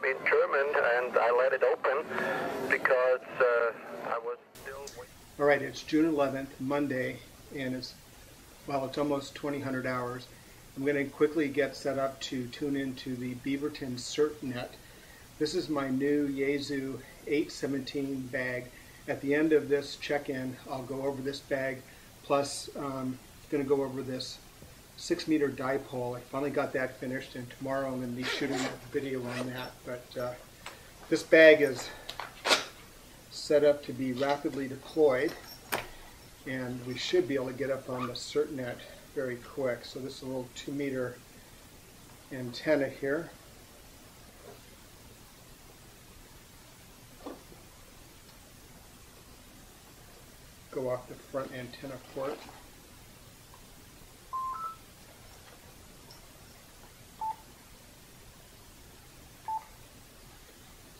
bit determined, and I let it open because I was still waiting. All right, it's June 11th, Monday, and it's almost 2000 hours. I'm going to quickly get set up to tune into the Beaverton CERT Net. This is my new Yaesu FT-857 bag. At the end of this check-in, I'll go over this bag, plus I'm going to go over this 6-meter dipole. I finally got that finished, and tomorrow I'm going to be shooting a video on that. But this bag is set up to be rapidly deployed, and we should be able to get up on the CERT Net very quick. So this is a little 2-meter antenna here. Go off the front antenna port.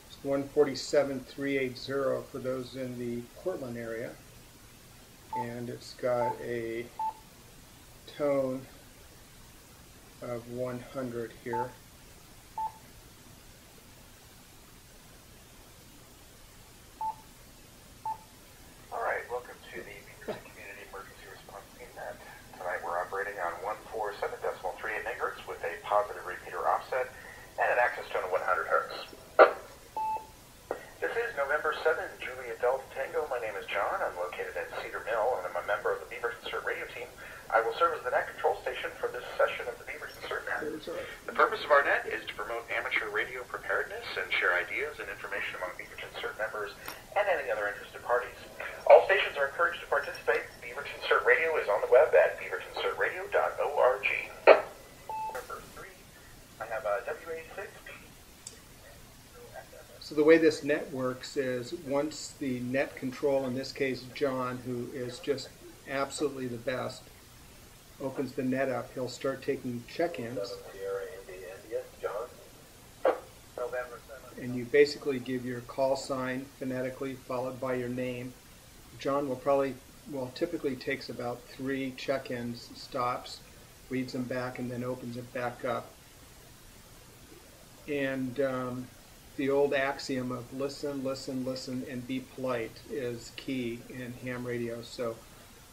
It's 147,380 for those in the Portland area, and it's got a tone of 100 here. Positive repeater offset and an access tone of 100 Hz. This is November 7, Juliet Delta Tango. My name is John. I'm located at Cedar Mill, and I'm a member of the Beaverton CERT radio team. I will serve as the net control station for this session of the Beaverton CERT Net. The purpose of our net is to promote amateur radio preparedness and share ideas and information among Beaverton CERT members and any other interested parties. All stations are encouraged to participate. Beaverton CERT Radio is on the web at beavertoncertradio.org. So the way this net works is once the net control, in this case John, who is just absolutely the best, opens the net up, he'll start taking check-ins. And you basically give your call sign phonetically followed by your name. John will typically takes about 3 check-ins, stops, reads them back, and then opens it back up. And the old axiom of listen, listen, listen, and be polite is key in ham radio. So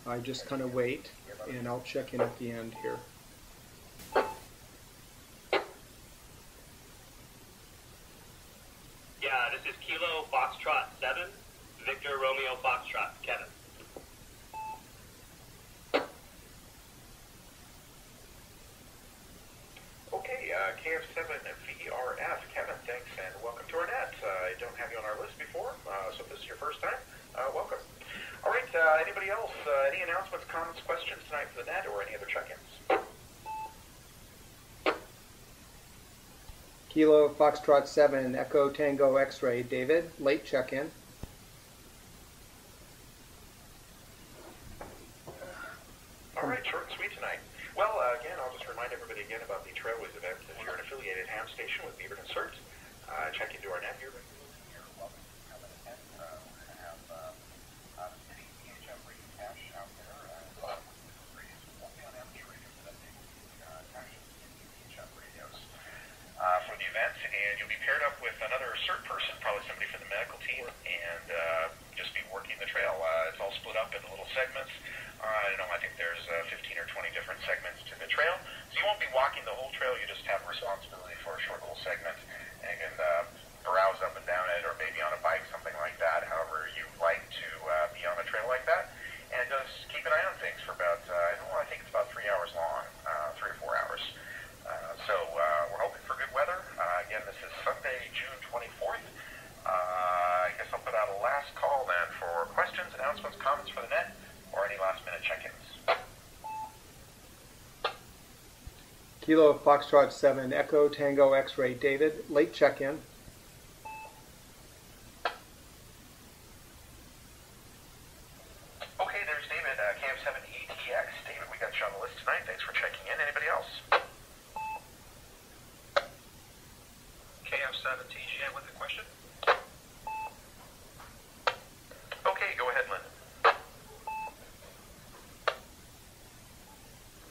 I just kind of wait, and I'll check in at the end here. Yeah, this is Kilo Foxtrot 7, Victor Romeo Foxtrot, Kevin. Okay, KF7VRF, Kevin, thanks, and welcome to our net. I don't have you on our list before, so if this is your first time, welcome. All right, anybody else? Any announcements, comments, questions tonight for the net, or any other check-ins? Kilo Foxtrot 7, Echo Tango X-Ray, David, late check-in. All right, short and sweet tonight. Well, again, I'll just remind everybody again about the Trailways Event. If you're an affiliated ham station with Beaverton CERT, check into our net here. You're welcome to come and attend. We're going to have city EHF radio cache out there. Radios won't be on amateur radio, but they will be caches in EHF radios for the event. And you'll be paired up with another CERT person, probably somebody from the medical team, and just be working the trail. It's all split up into little segments. I think there's 15 or 20 different segments to the trail. So you won't be walking the whole trail, you just have responsibility for a short little segment and can browse up and down it, or maybe on a bike, something like that, however you like to be on a trail like that. And just keep an eye on things for about, I think it's about 3 hours long, 3 or 4 hours. So we're hoping for good weather. Again, this is Sunday, June 24th. I guess I'll put out a last call then for questions, announcements, comments for the net, or any last-minute check-ins. Kilo Foxtrot 7, Echo Tango X-Ray, David, late check-in. Okay, there's David, KF7ETX. David, we got you on the list tonight. Thanks for checking in. Anybody else? KF7TGN with a question? Okay, go ahead, Lynn.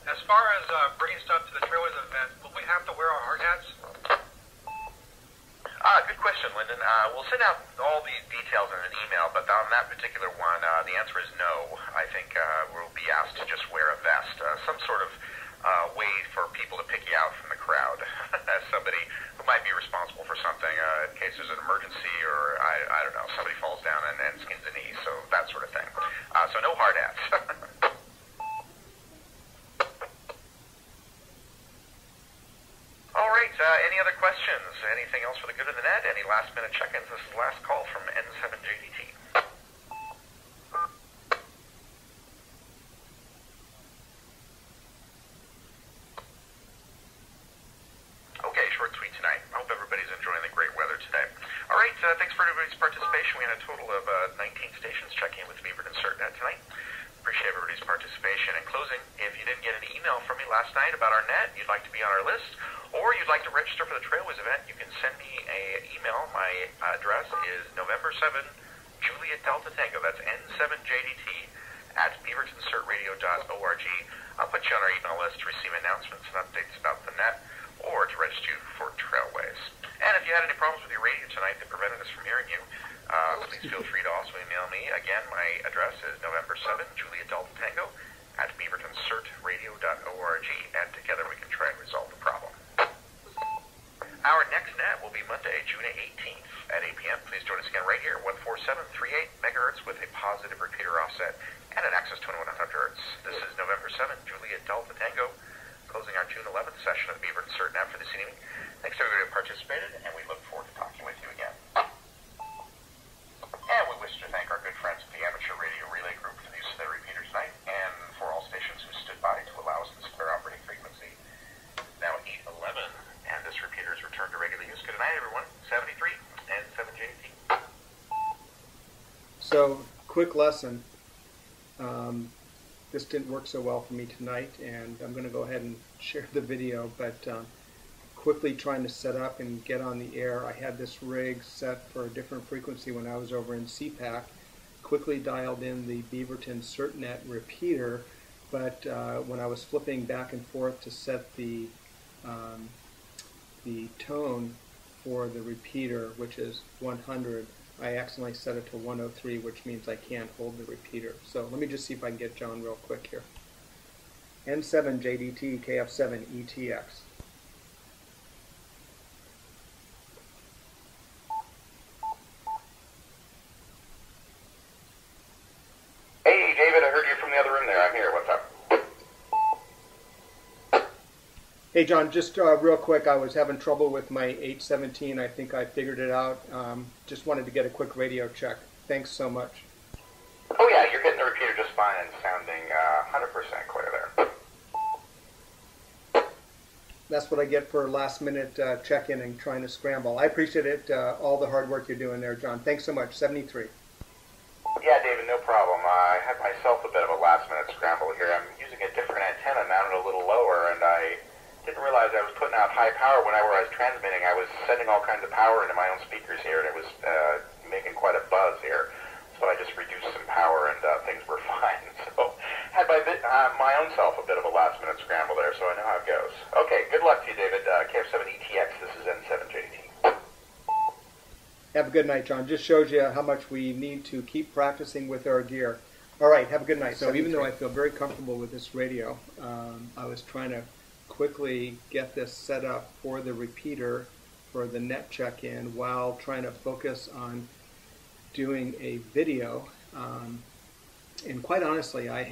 As far as bringing stuff to the Trailways event, will we have to wear our hard hats? Good question, Lyndon. We'll send out all the details in an email, but on that particular one, the answer is no. I think we'll be asked to just wear a vest, some sort of way for people to pick you out from the crowd as somebody who might be responsible for something in case there's an emergency or, I don't know, somebody falls down and skins a knee, so that sort of thing. So no hard hats. All right, any other questions? Anything else for the good of the net? Any last-minute check-ins? This is the last call from N7JDT. Okay, short tweet tonight. I hope everybody's enjoying the great weather today. All right, thanks for everybody's participation. We had a total of 19 stations checking in with Beaverton CERT Net tonight. Appreciate everybody's participation. In closing, if you didn't get an email from me last night about our net, you'd like to be on our list, or you'd like to register for the Trailways event, you can send me an email. My address is November 7, Juliet Delta Tango. That's N7JDT at beavertoncertradio.org. I'll put you on our email list to receive announcements and updates about the net, or to register for Trailways. And if you had any problems with your radio tonight that prevented us from hearing you, please feel free to also email me. Again, my address is November 7, Juliet Delta Tango at beavertoncertradio.org, and together we can try and resolve the problem. Our next net will be Monday, June 18th at 8 p.m. Please join us again right here, 14738 megahertz with a positive repeater offset and an access to 2100 hertz. This is November 7, Juliet Delta Tango, closing our June 11th session of the Beaverton CERT Net for this evening. Thanks to everybody who participated, and we look forward to talking with you again. And we wish to thank our good friends at the Amateur Radio Relay Group for the use of their repeater tonight, and for all stations who stood by to allow us this clear operating frequency. Now 8:11, and this repeater is returned to regular use. Good night, everyone. 73 and 7JT. So, quick lesson. This didn't work so well for me tonight, and I'm going to go ahead and share the video, but quickly trying to set up and get on the air. I had this rig set for a different frequency when I was over in CPAC. Quickly dialed in the Beaverton CERT Net repeater, but when I was flipping back and forth to set the tone for the repeater, which is 100, I accidentally set it to 103, which means I can't hold the repeater. So let me just see if I can get John real quick here. N7JDT KF7 ETX. Hey, David, I heard you from the other room there. I'm here. What's up? Hey John, just real quick, I was having trouble with my 817. I think I figured it out. Just wanted to get a quick radio check. Thanks so much. Oh, yeah, you're getting the repeater just fine and sounding 100% clear there. That's what I get for last minute check-in and trying to scramble. I appreciate it, all the hard work you're doing there, John. Thanks so much. 73. Yeah, David, no problem. I had myself a bit of a last-minute scramble here. I'm using a different antenna mounted a little lower, and I didn't realize I was putting out high power whenever I was transmitting. I was sending all kinds of power into my own speakers here, and it was making quite a buzz here. So I just reduced some power, and things were fine. So had my own self a bit of a last-minute scramble there, so I know how it goes. Okay, good luck to you, David. KF7 ETX, this is N7JT. Have a good night, John. Just shows you how much we need to keep practicing with our gear. All right, have a good night. So even though I feel very comfortable with this radio, I was trying to quickly get this set up for the repeater for the net check-in while trying to focus on doing a video. And quite honestly, I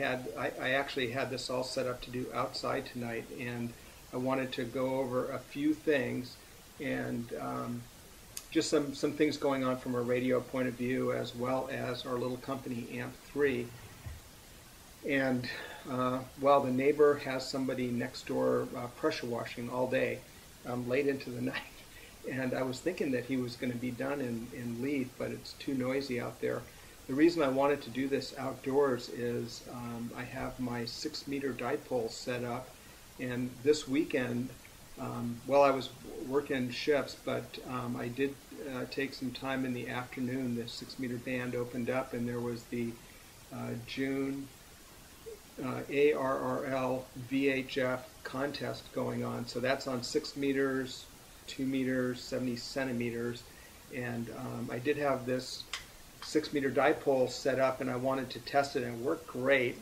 actually had this all set up to do outside tonight, and I wanted to go over a few things and just some things going on from a radio point of view, as well as our little company AMP3. And while the neighbor has somebody next door pressure washing all day, late into the night, and I was thinking that he was going to be done and leave, but it's too noisy out there. The reason I wanted to do this outdoors is I have my 6-meter dipole set up, and this weekend, well, I was working shifts, but I did take some time in the afternoon. The 6-meter band opened up, and there was the June ARRL VHF contest going on. So that's on 6 meters, 2 meters, 70 centimeters, And I did have this 6-meter dipole set up, and I wanted to test it, and it worked great.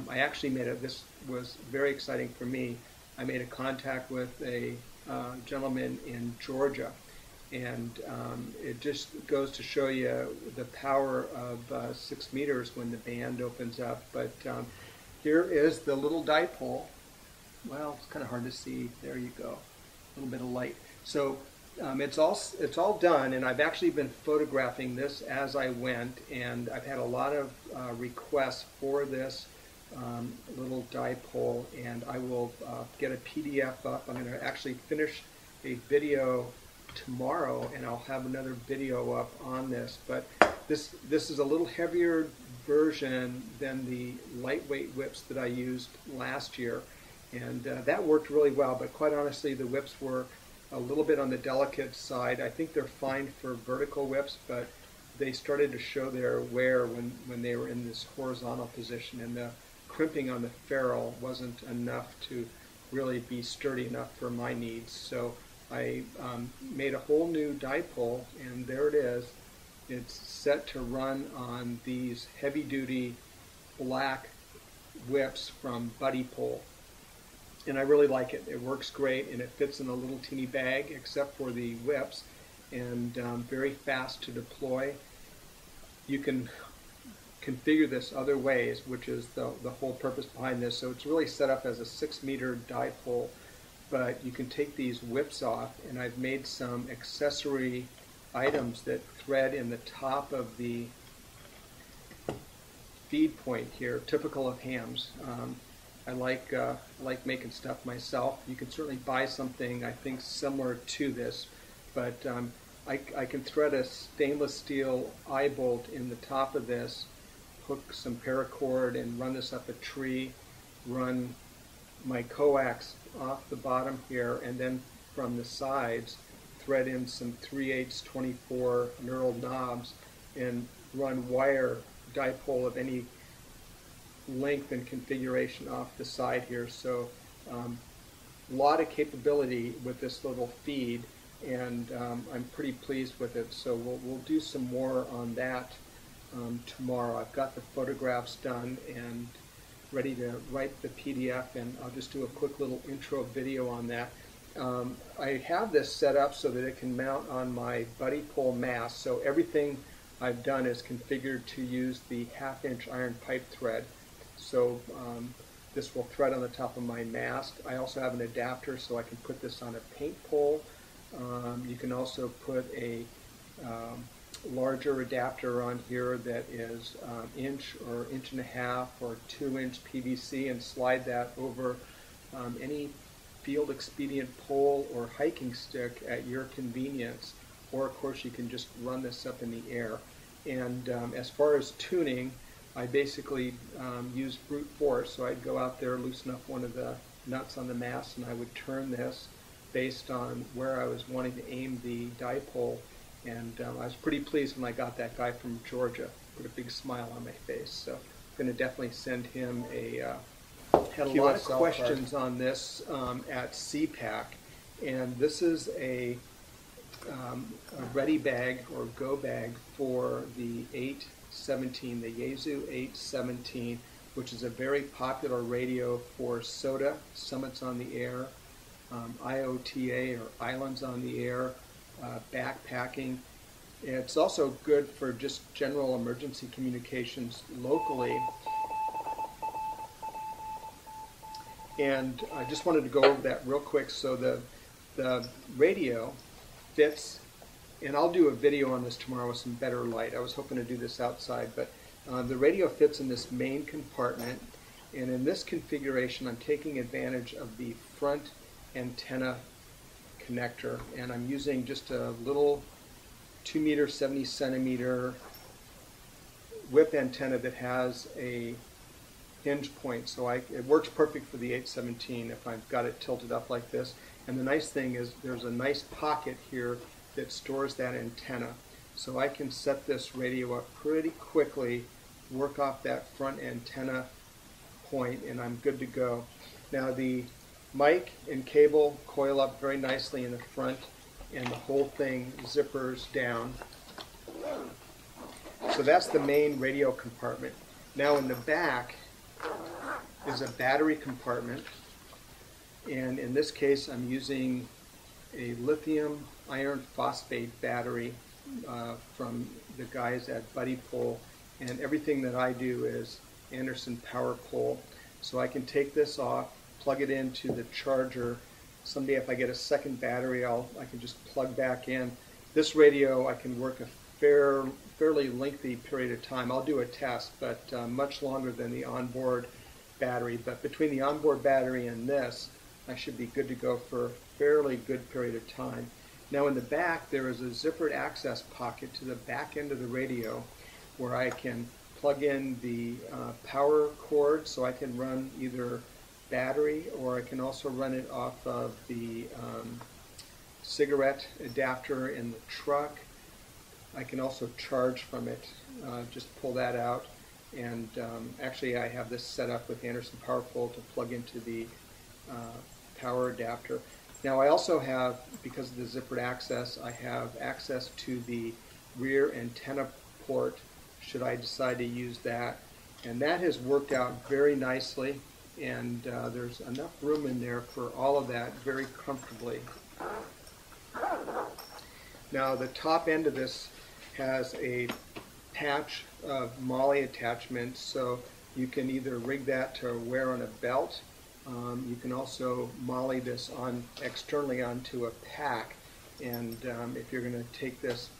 I actually this was very exciting for me. I made a contact with a gentleman in Georgia, and it just goes to show you the power of 6 meters when the band opens up. But here is the little dipole. Well, it's kind of hard to see. There you go, a little bit of light. So it's all done, and I've actually been photographing this as I went, and I've had a lot of requests for this little dipole, and I will get a PDF up. I'm going to actually finish a video tomorrow, and I'll have another video up on this. But this is a little heavier version than the lightweight whips that I used last year, and that worked really well. But quite honestly, the whips were a little bit on the delicate side. I think they're fine for vertical whips, but they started to show their wear when they were in this horizontal position, and the crimping on the ferrule wasn't enough to really be sturdy enough for my needs. So I made a whole new dipole, and there it is. It's set to run on these heavy-duty black whips from Dipole. And I really like it. It works great, and it fits in a little teeny bag except for the whips, and very fast to deploy. You can configure this other ways, which is the whole purpose behind this. So it's really set up as a 6-meter dipole, but you can take these whips off, and I've made some accessory items that thread in the top of the feed point here, typical of hams. I like making stuff myself. You can certainly buy something, I think, similar to this, but I can thread a stainless steel eye bolt in the top of this, hook some paracord, and run this up a tree, run my coax off the bottom here, and then from the sides thread in some 3/8 24 knurled knobs and run wire dipole of any length and configuration off the side here. So a lot of capability with this little feed, and I'm pretty pleased with it. So we'll do some more on that tomorrow. I've got the photographs done and ready to write the PDF, and I'll just do a quick little intro video on that. I have this set up so that it can mount on my Dipole mast, so everything I've done is configured to use the 1/2-inch iron pipe thread. So this will thread on the top of my mast. I also have an adapter so I can put this on a paint pole. You can also put a larger adapter on here that is inch or 1.5 or 2-inch PVC, and slide that over any field expedient pole or hiking stick at your convenience. Or of course you can just run this up in the air. And as far as tuning, I basically use brute force. So I'd go out there, loosen up one of the nuts on the mast, and I would turn this based on where I was wanting to aim the dipole. And I was pretty pleased when I got that guy from Georgia. Put a big smile on my face. So I'm going to definitely send him a had a lot of questions on this at CPAC, and this is a ready bag or go bag for the 817, the Yaesu 817, which is a very popular radio for SOTA, Summits on the Air, IOTA or Islands on the Air, backpacking. It's also good for just general emergency communications locally. And I just wanted to go over that real quick. So the radio fits, and I'll do a video on this tomorrow with some better light. I was hoping to do this outside, but the radio fits in this main compartment, and in this configuration I'm taking advantage of the front antenna connector, and I'm using just a little 2-meter 70-centimeter whip antenna that has a hinge point, so it works perfect for the 817 if I've got it tilted up like this. And the nice thing is there's a nice pocket here that stores that antenna, so I can set this radio up pretty quickly, work off that front antenna point, and I'm good to go. Now the mic and cable coil up very nicely in the front and the whole thing zippers down. So that's the main radio compartment. Now in the back is a battery compartment, and in this case I'm using a lithium iron phosphate battery from the guys at Dipole, and everything that I do is Anderson power pole. So I can take this off, plug it into the charger. Someday if I get a second battery, I can just plug back in. This radio I can work a fairly lengthy period of time. I'll do a test, but much longer than the onboard battery. But between the onboard battery and this, I should be good to go for a fairly good period of time. Now in the back there is a zippered access pocket to the back end of the radio where I can plug in the power cord, so I can run either battery or I can also run it off of the cigarette adapter in the truck. I can also charge from it, just pull that out, and actually I have this set up with Anderson power pole to plug into the power adapter. Now I also have, because of the zippered access, I have access to the rear antenna port should I decide to use that, and that has worked out very nicely, and there's enough room in there for all of that very comfortably. Now the top end of this has a patch of MOLLE attachments, so you can either rig that to wear on a belt. You can also MOLLE this on externally onto a pack, and if you're going to take this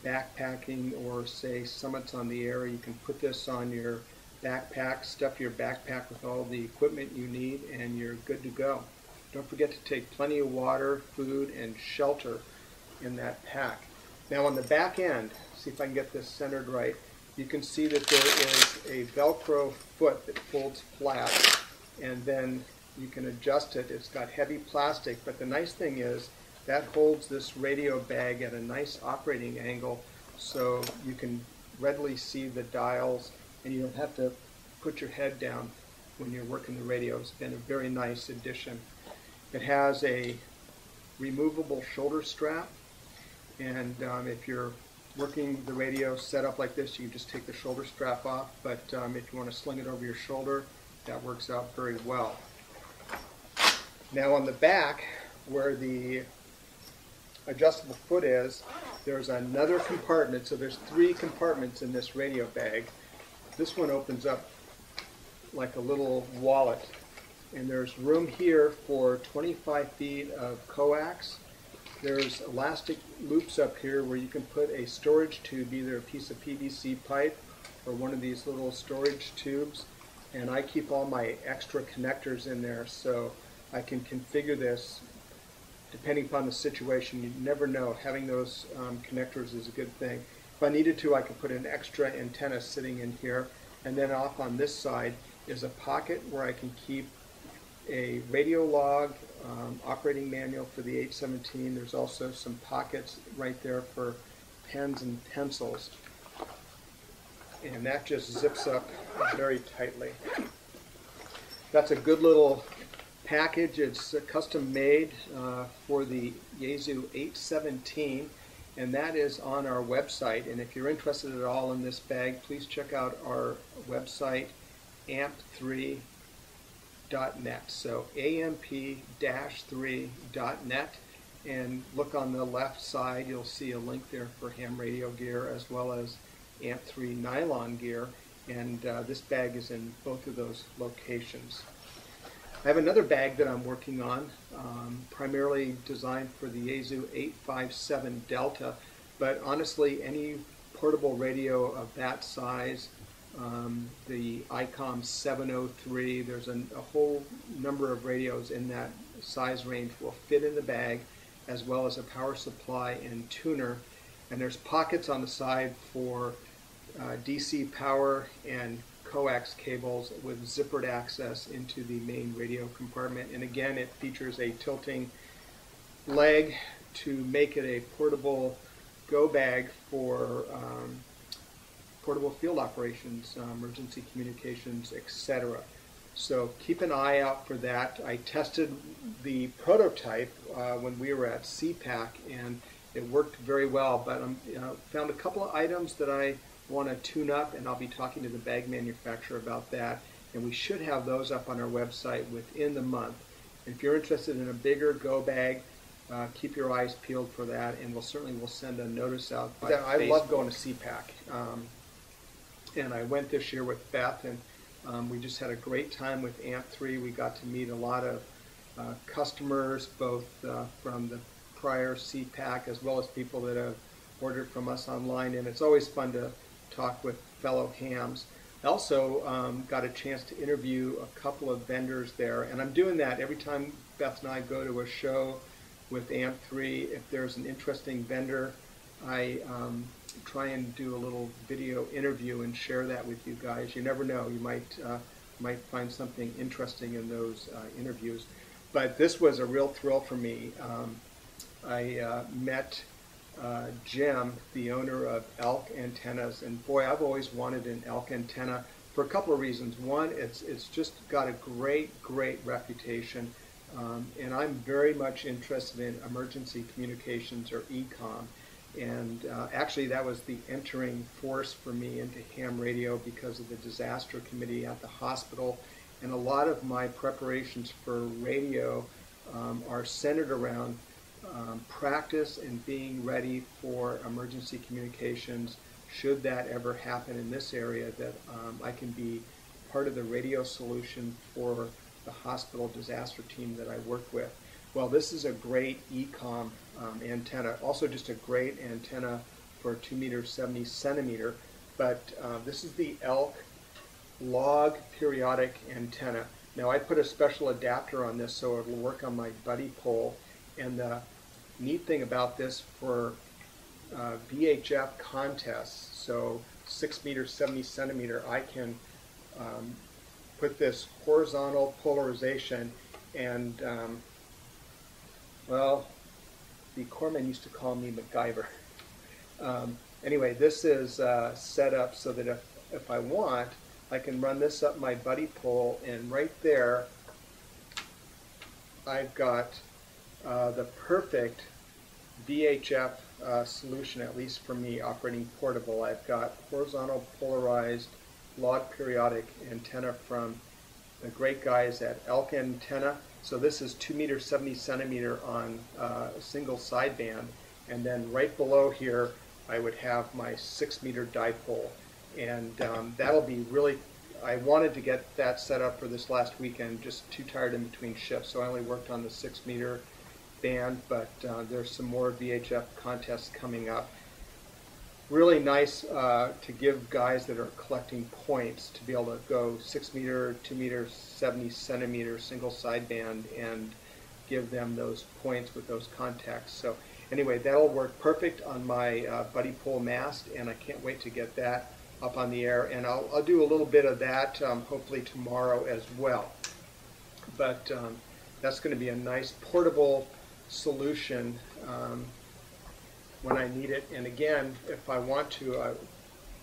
backpacking or say summits on the air, you can put this on your backpack, stuff your backpack with all the equipment you need, and you're good to go. Don't forget to take plenty of water, food, and shelter in that pack. Now on the back end, see if I can get this centered right, you can see that there is a Velcro foot that folds flat, and then you can adjust it. It's got heavy plastic, but the nice thing is that holds this radio bag at a nice operating angle, so you can readily see the dials and you don't have to put your head down when you're working the radio. It's been a very nice addition. It has a removable shoulder strap, and if you're working the radio set up like this, you can just take the shoulder strap off, but if you want to sling it over your shoulder, that works out very well. Now on the back, where the adjustable foot is, there's another compartment. So there's 3 compartments in this radio bag. This one opens up like a little wallet, and there's room here for 25 feet of coax. There's elastic loops up here where you can put a storage tube, either a piece of PVC pipe or one of these little storage tubes, and I keep all my extra connectors in there so I can configure this depending upon the situation. You never know. Having those connectors is a good thing. If I needed to, I could put an extra antenna sitting in here, and then off on this side is a pocket where I can keep a radio log, operating manual for the 817. There's also some pockets right there for pens and pencils, and that just zips up very tightly. That's a good little package. It's custom made for the Yaesu 817, and that is on our website. And if you're interested at all in this bag, please check out our website, amp3.net. So amp-3.net, and look on the left side. You'll see a link there for ham radio gear as well as AMP3 nylon gear, and this bag is in both of those locations. I have another bag that I'm working on, primarily designed for the Yaesu 857 Delta, but honestly any portable radio of that size, the ICOMM 703, there's a whole number of radios in that size range will fit in the bag, as well as a power supply and tuner, and there's pockets on the side for DC power and coax cables with zippered access into the main radio compartment. And again, it features a tilting leg to make it a portable go bag for portable field operations, emergency communications, etc. So keep an eye out for that. I tested the prototype when we were at CPAC, and it worked very well, but I found a couple of items that I want to tune up, and I'll be talking to the bag manufacturer about that, and we should have those up on our website within the month. And if you're interested in a bigger go bag, keep your eyes peeled for that, and we'll send a notice out. I love going to CPAC, and I went this year with Beth, and we just had a great time with AMP3. We got to meet a lot of customers, both from the prior CPAC as well as people that have ordered from us online, and it's always fun to talk with fellow hams. I also got a chance to interview a couple of vendors there, and I'm doing that every time Beth and I go to a show with AMP3. If there's an interesting vendor, I try and do a little video interview and share that with you guys. You never know, you might find something interesting in those interviews. But this was a real thrill for me. I met Jim, the owner of Elk Antennas, and boy, I've always wanted an Elk antenna for a couple of reasons. One, it's just got a great reputation, and I'm very much interested in emergency communications, or ECOMM, and actually that was the entering force for me into ham radio because of the disaster committee at the hospital, and a lot of my preparations for radio are centered around practice and being ready for emergency communications should that ever happen in this area, that I can be part of the radio solution for the hospital disaster team that I work with. Well, this is a great ECOMM antenna, also just a great antenna for 2 meter 70 centimeter, but this is the Elk log periodic antenna. Now I put a special adapter on this so it'll work on my buddy pole, and the neat thing about this for VHF contests, so 6 meter 70 centimeter, I can put this horizontal polarization, and well, the corpsman used to call me MacGyver. Anyway, this is set up so that if I want, I can run this up my buddy pole, and right there I've got the perfect VHF solution, at least for me, operating portable. I've got horizontal polarized log periodic antenna from the great guys at Elk Antenna. So this is 2 meter 70 centimeter on a single sideband, and then right below here I would have my 6 meter dipole, and that'll be really, I wanted to get that set up for this last weekend, just too tired in between shifts, so I only worked on the 6 meter band, but there's some more VHF contests coming up. Really nice to give guys that are collecting points to be able to go 6 meter, 2 meter 70 centimeter single sideband and give them those points with those contacts. So anyway, that'll work perfect on my buddy pole mast, and I can't wait to get that up on the air, and I'll do a little bit of that hopefully tomorrow as well. But that's going to be a nice portable solution when I need it. And again, if I want to,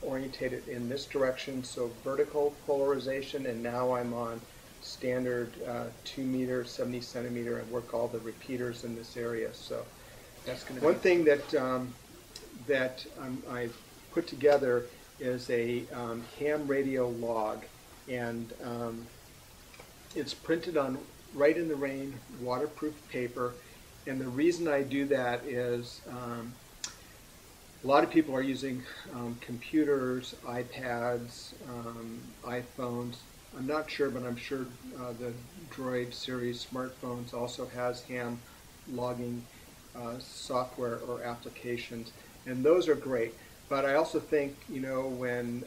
orientate it in this direction, so vertical polarization, and now I'm on standard 2 meter 70 centimeter and work all the repeaters in this area. So that's going to be one thing that I've put together is a ham radio log, and it's printed on right in the rain waterproof paper. And the reason I do that is a lot of people are using computers, iPads, iPhones. I'm not sure, but I'm sure the Droid series smartphones also has ham logging software or applications, and those are great. But I also think, you know, when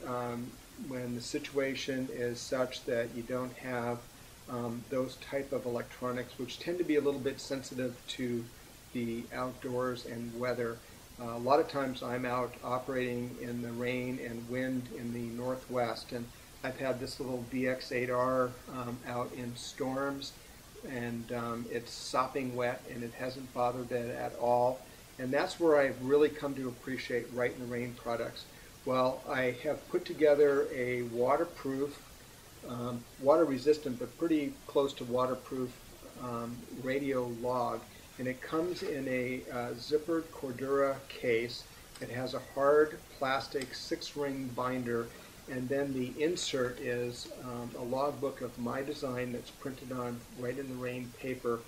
the situation is such that you don't have those type of electronics, which tend to be a little bit sensitive to the outdoors and weather. A lot of times I'm out operating in the rain and wind in the northwest, and I've had this little VX8R out in storms, and it's sopping wet, and it hasn't bothered it at all. And that's where I've really come to appreciate Right in the Rain products. Well, I have put together a waterproof water resistant but pretty close to waterproof radio log, and it comes in a zippered Cordura case. It has a hard plastic 6-ring binder, and then the insert is a logbook of my design that's printed on Right in the Rain paper.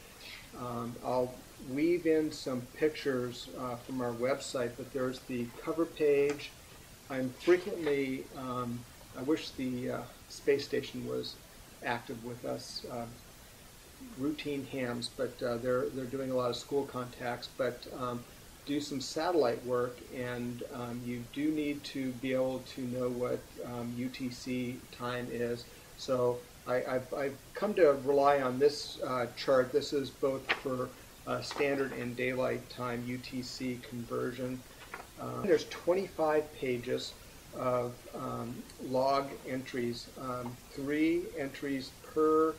I'll weave in some pictures from our website, but there's the cover page. I'm frequently, I wish the space station was active with us, routine hams, but they're doing a lot of school contacts, but do some satellite work, and you do need to be able to know what UTC time is. So I've come to rely on this chart. This is both for standard and daylight time UTC conversion. There's 25 pages of log entries, 3 entries per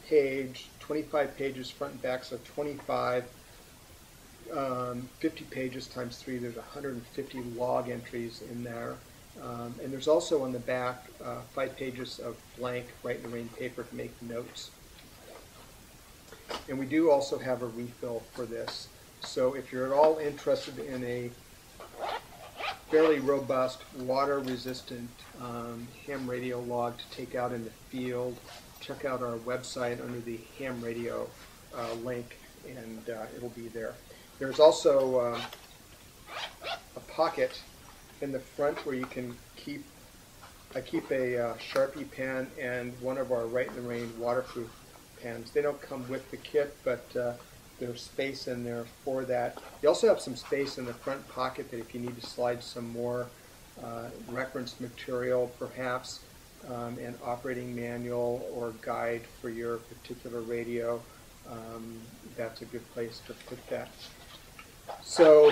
page, 25 pages front and back, so 25, 50 pages times 3, there's 150 log entries in there. And there's also on the back 5 pages of blank Right in the Rain paper to make notes. And we do also have a refill for this. So if you're at all interested in a fairly robust, water-resistant ham radio log to take out in the field, check out our website under the ham radio link, and it'll be there. There's also a pocket in the front where you can keep, I keep a Sharpie pen and one of our Right in the Rain waterproof pens. They don't come with the kit, but there's space in there for that. You also have some space in the front pocket that if you need to slide some more reference material, perhaps an operating manual or guide for your particular radio, that's a good place to put that. So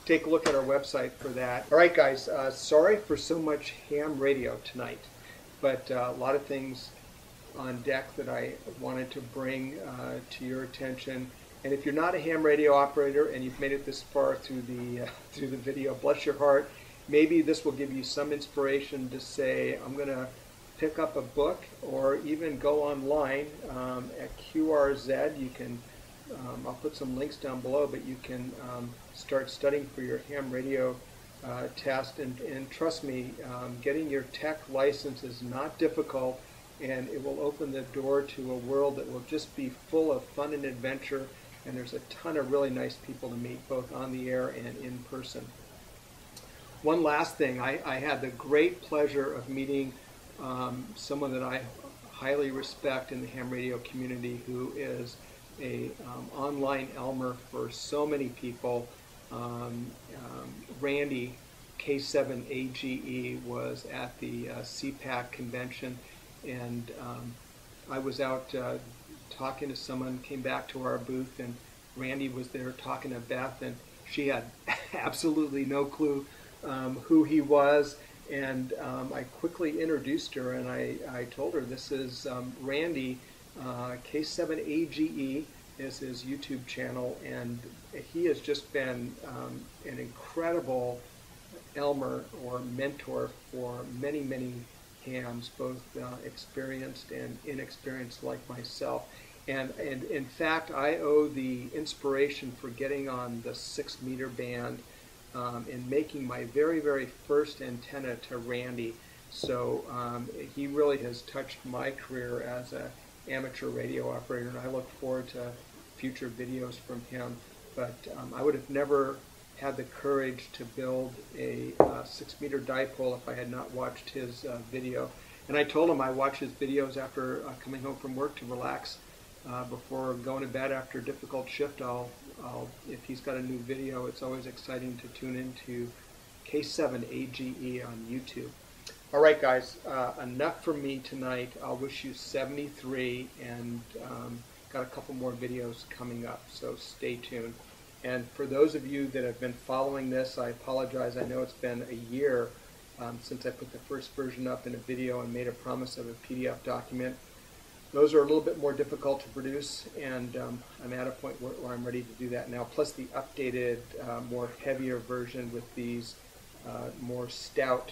take a look at our website for that. All right, guys, sorry for so much ham radio tonight, but a lot of things on deck that I wanted to bring to your attention. And if you're not a ham radio operator and you've made it this far through the video, bless your heart. Maybe this will give you some inspiration to say, I'm going to pick up a book, or even go online at QRZ. You can, I'll put some links down below, but you can start studying for your ham radio test. And trust me, getting your tech license is not difficult, and it will open the door to a world that will just be full of fun and adventure, and there's a ton of really nice people to meet, both on the air and in person. One last thing, I had the great pleasure of meeting someone that I highly respect in the ham radio community, who is a online Elmer for so many people. Randy, K7AGE, was at the CPAC convention, and I was out talking to someone, came back to our booth, and Randy was there talking to Beth, and she had absolutely no clue who he was, and I quickly introduced her, and I told her, this is Randy, K7AGE is his YouTube channel, and he has just been an incredible Elmer or mentor for many, many hams, both experienced and inexperienced like myself. And in fact, I owe the inspiration for getting on the 6-meter band and making my very, very first antenna to Randy. So he really has touched my career as an amateur radio operator, and I look forward to future videos from him. But I would have never had the courage to build a 6-meter dipole if I had not watched his video. And I told him I watch his videos after coming home from work to relax before going to bed after a difficult shift. If he's got a new video, it's always exciting to tune into K7AGE on YouTube. All right, guys, enough from me tonight. I'll wish you 73, and got a couple more videos coming up, so stay tuned. And for those of you that have been following this, I apologize. I know it's been a year since I put the first version up in a video and made a promise of a PDF document. Those are a little bit more difficult to produce, and I'm at a point where I'm ready to do that now, plus the updated, more heavier version with these more stout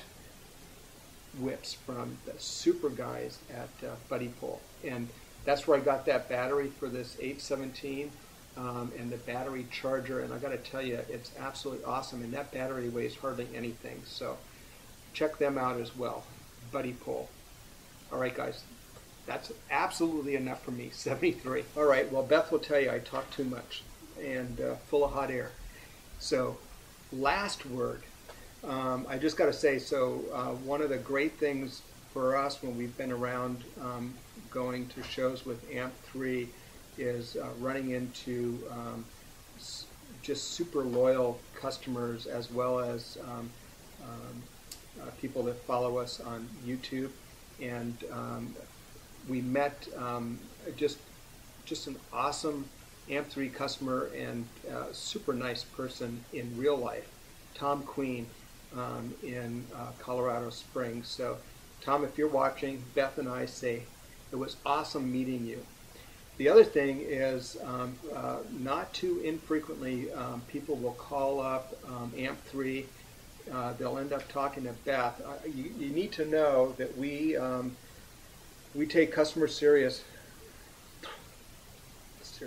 whips from the super guys at Dipole, and that's where I got that battery for this 817 and the battery charger, and I got to tell you, it's absolutely awesome, and that battery weighs hardly anything, so check them out as well. Dipole. All right, guys, that's absolutely enough for me. 73. All right, well, Beth will tell you I talk too much and full of hot air. So last word, I just got to say, so one of the great things for us when we've been around going to shows with AMP3 is running into just super loyal customers, as well as people that follow us on YouTube. And we met just an awesome AMP3 customer and super nice person in real life, Tom Queen, in Colorado Springs. So Tom, if you're watching, Beth and I say it was awesome meeting you. The other thing is, not too infrequently, people will call up AMP3. They'll end up talking to Beth. You need to know that we take customers serious. His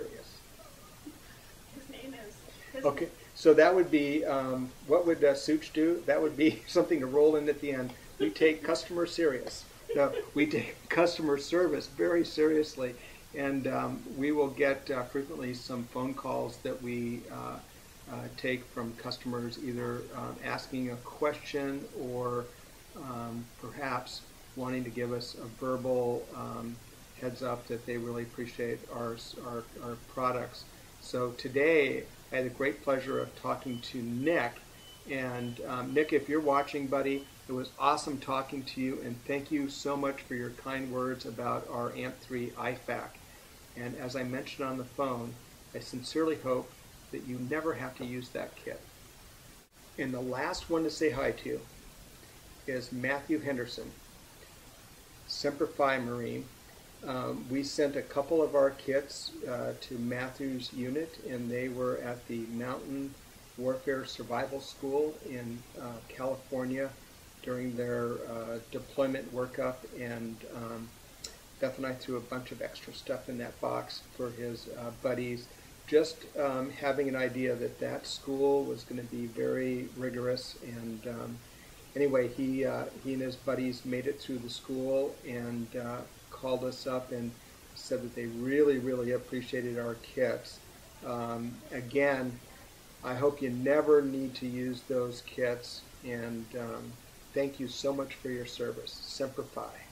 name is. Okay, so that would be, what would Such do? That would be something to roll in at the end. We take customer serious. No, we take customer service very seriously, and we will get frequently some phone calls that we take from customers, either asking a question or perhaps wanting to give us a verbal heads up that they really appreciate our products. So today I had the great pleasure of talking to Nick. And Nick, if you're watching, buddy, it was awesome talking to you, and thank you so much for your kind words about our AMP3 IFAC. And as I mentioned on the phone, I sincerely hope that you never have to use that kit. And the last one to say hi to is Matthew Henderson, Semper Fi Marine. We sent a couple of our kits to Matthew's unit, and they were at the Mountain Warfare Survival School in California during their deployment workup, and Beth and I threw a bunch of extra stuff in that box for his buddies, just having an idea that that school was going to be very rigorous. And anyway, he and his buddies made it through the school and called us up and said that they really, really appreciated our kits. Again, I hope you never need to use those kits, and thank you so much for your service. Semper Fi.